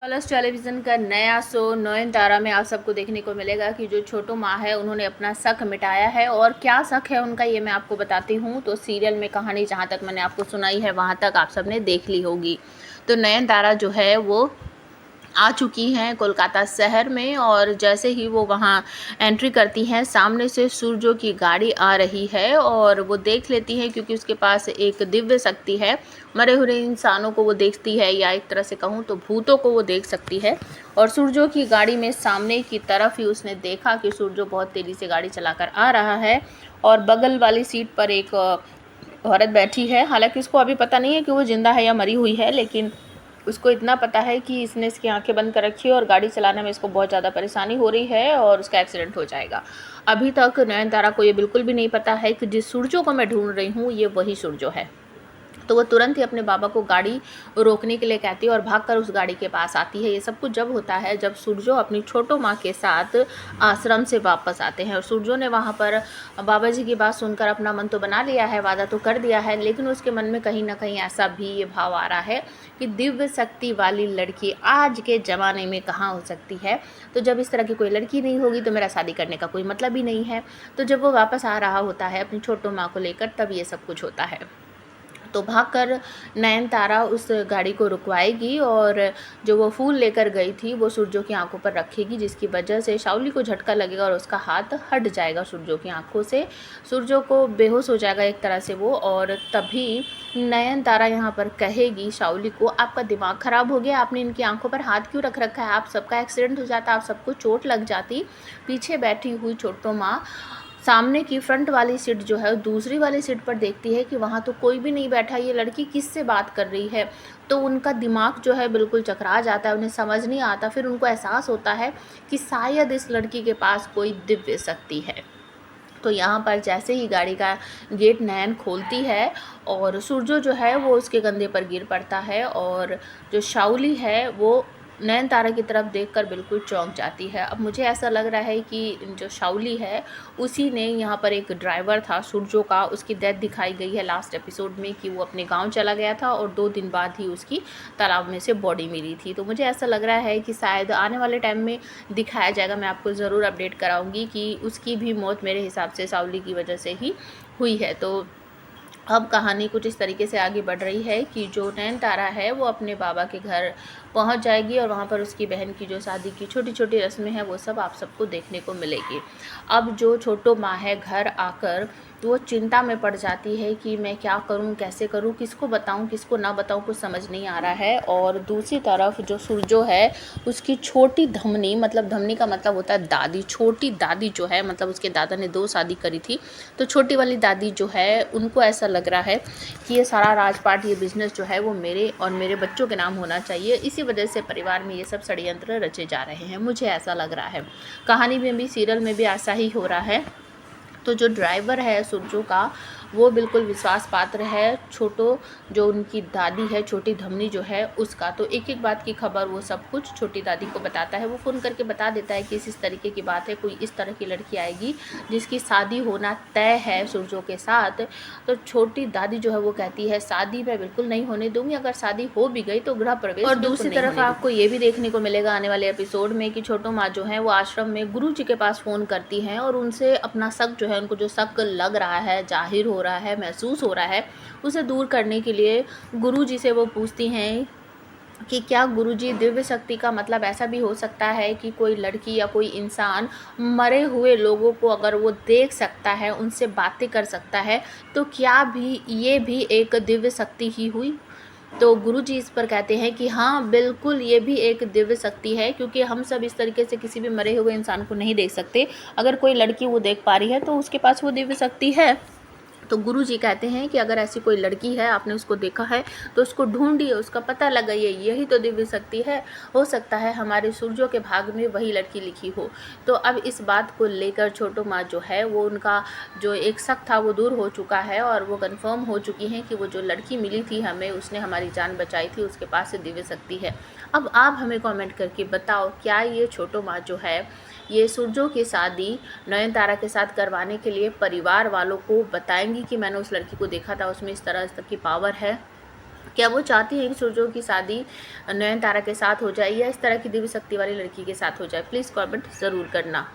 Colours television का नया show Nayantara में आप सबको देखने को मिलेगा कि जो छोटू माँ है उन्होंने अपना शक मिटाया है। और क्या शक है उनका ये मैं आपको बताती हूँ। तो सीरियल में कहानी जहाँ तक मैंने आपको सुनाई है वहाँ तक आप सबने देख ली होगी। तो नयनतारा जो है वो आ चुकी हैं कोलकाता शहर में, और जैसे ही वो वहाँ एंट्री करती हैं सामने से सूरजों की गाड़ी आ रही है और वो देख लेती हैं क्योंकि उसके पास एक दिव्य शक्ति है। मरे हुए इंसानों को वो देखती है, या एक तरह से कहूँ तो भूतों को वो देख सकती है। और सूरजों की गाड़ी में सामने की तरफ ही उसने देखा कि सूरजो बहुत तेज़ी से गाड़ी चलाकर आ रहा है और बगल वाली सीट पर एक औरत बैठी है। हालांकि उसको अभी पता नहीं है कि वो जिंदा है या मरी हुई है, लेकिन उसको इतना पता है कि इसने इसकी आंखें बंद कर रखी है और गाड़ी चलाने में इसको बहुत ज़्यादा परेशानी हो रही है और उसका एक्सीडेंट हो जाएगा। अभी तक नयनतारा को ये बिल्कुल भी नहीं पता है कि जिस सूरजों को मैं ढूंढ रही हूँ ये वही सूरजो है। तो वो तुरंत ही अपने बाबा को गाड़ी रोकने के लिए कहती है और भागकर उस गाड़ी के पास आती है। ये सब कुछ जब होता है जब सूरजो अपनी छोटो माँ के साथ आश्रम से वापस आते हैं। और सूरजो ने वहाँ पर बाबा जी की बात सुनकर अपना मन तो बना लिया है, वादा तो कर दिया है, लेकिन उसके मन में कहीं ना कहीं ऐसा भी ये भाव आ रहा है कि दिव्य शक्ति वाली लड़की आज के ज़माने में कहाँ हो सकती है। तो जब इस तरह की कोई लड़की नहीं होगी तो मेरा शादी करने का कोई मतलब ही नहीं है। तो जब वो वापस आ रहा होता है अपनी छोटो माँ को लेकर, तब ये सब कुछ होता है। तो भागकर नयनतारा उस गाड़ी को रुकवाएगी और जो वो फूल लेकर गई थी वो सूरजो की आंखों पर रखेगी, जिसकी वजह से शाउली को झटका लगेगा और उसका हाथ हट जाएगा सूरजो की आंखों से। सूरजो को बेहोश हो जाएगा एक तरह से वो, और तभी नयनतारा यहाँ पर कहेगी शाउली को, आपका दिमाग ख़राब हो गया, आपने इनकी आंखों पर हाथ क्यों रख रखा है, आप सबका एक्सीडेंट हो जाता, आप सबको चोट लग जाती। पीछे बैठी हुई छोटो माँ सामने की फ्रंट वाली सीट जो है दूसरी वाली सीट पर देखती है कि वहाँ तो कोई भी नहीं बैठा, ये लड़की किससे बात कर रही है। तो उनका दिमाग जो है बिल्कुल चकरा जाता है, उन्हें समझ नहीं आता। फिर उनको एहसास होता है कि शायद इस लड़की के पास कोई दिव्य शक्ति है। तो यहाँ पर जैसे ही गाड़ी का गेट नयन खोलती है और सूरजो जो है वो उसके कंधे पर गिर पड़ता है, और जो शाउली है वो नयनतारा की तरफ देखकर बिल्कुल चौंक जाती है। अब मुझे ऐसा लग रहा है कि जो शाउली है उसी ने यहाँ पर एक ड्राइवर था सूरजो का, उसकी डेथ दिखाई गई है लास्ट एपिसोड में कि वो अपने गांव चला गया था और 2 दिन बाद ही उसकी तालाब में से बॉडी मिली थी। तो मुझे ऐसा लग रहा है कि शायद आने वाले टाइम में दिखाया जाएगा, मैं आपको ज़रूर अपडेट कराऊंगी कि उसकी भी मौत मेरे हिसाब से शाउली की वजह से ही हुई है। तो अब कहानी कुछ इस तरीके से आगे बढ़ रही है कि जो नयनतारा है वो अपने बाबा के घर पहुंच जाएगी और वहाँ पर उसकी बहन की जो शादी की छोटी छोटी रस्में हैं वो सब आप सबको देखने को मिलेगी। अब जो छोटो माँ है घर आकर वो चिंता में पड़ जाती है कि मैं क्या करूं, कैसे करूं, किसको बताऊं, किसको ना बताऊं, कुछ समझ नहीं आ रहा है। और दूसरी तरफ जो सूरजो है उसकी छोटी धमनी, मतलब धमनी का मतलब होता है दादी, छोटी दादी जो है, मतलब उसके दादा ने 2 शादी करी थी, तो छोटी वाली दादी जो है उनको ऐसा लग रहा है कि ये सारा राजपाट, ये बिजनेस जो है वो मेरे और मेरे बच्चों के नाम होना चाहिए। इसी वजह से परिवार में ये सब षड्यंत्र रचे जा रहे हैं, मुझे ऐसा लग रहा है। कहानी में भी, सीरियल में भी ऐसा ही हो रहा है। तो जो ड्राइवर है सूरजो का वो बिल्कुल विश्वास पात्र है, छोटो जो उनकी दादी है, छोटी धमनी जो है उसका। तो एक एक बात की खबर वो सब कुछ छोटी दादी को बताता है। वो फ़ोन करके बता देता है कि इस तरीके की बात है, कोई इस तरह की लड़की आएगी जिसकी शादी होना तय है सूरजो के साथ। तो छोटी दादी जो है वो कहती है शादी मैं बिल्कुल नहीं होने दूंगी, अगर शादी हो भी गई तो गृह प्रवेश। और दूसरी तरफ आपको ये भी देखने को मिलेगा आने वाले एपिसोड में कि छोटो माँ जो है वो आश्रम में गुरु जी के पास फ़ोन करती हैं और उनसे अपना शक जो है, उनको जो शक लग रहा है, जाहिर हो रहा है, महसूस हो रहा है, उसे दूर करने के लिए गुरुजी से वो पूछती हैं कि क्या गुरुजी दिव्य शक्ति का मतलब ऐसा भी हो सकता है कि कोई लड़की या कोई इंसान मरे हुए लोगों को अगर वो देख सकता है, उनसे बातें कर सकता है, तो क्या भी ये भी एक दिव्य शक्ति ही हुई। तो गुरुजी इस पर कहते हैं कि हाँ बिल्कुल ये भी एक दिव्य शक्ति है, क्योंकि हम सब इस तरीके से किसी भी मरे हुए इंसान को नहीं देख सकते। अगर कोई लड़की वो देख पा रही है तो उसके पास वो दिव्य शक्ति है। तो गुरुजी कहते हैं कि अगर ऐसी कोई लड़की है, आपने उसको देखा है तो उसको ढूंढिए, उसका पता लगाइए, यही तो दिव्य शक्ति है। हो सकता है हमारे सूरजों के भाग में वही लड़की लिखी हो। तो अब इस बात को लेकर छोटो माँ जो है वो, उनका जो एक शक था वो दूर हो चुका है और वो कंफर्म हो चुकी हैं कि वो जो लड़की मिली थी हमें, उसने हमारी जान बचाई थी, उसके पास से दिव्य शक्ति है। अब आप हमें कमेंट करके बताओ, क्या ये छोटो माँ जो है ये सूरजो की शादी नयनतारा के साथ करवाने के लिए परिवार वालों को बताएंगी कि मैंने उस लड़की को देखा था, उसमें इस तरह की पावर है। क्या वो चाहती हैं कि सूरजों की शादी नयनतारा के साथ हो जाए या इस तरह की दिव्य शक्ति वाली लड़की के साथ हो जाए? प्लीज़ कमेंट ज़रूर करना।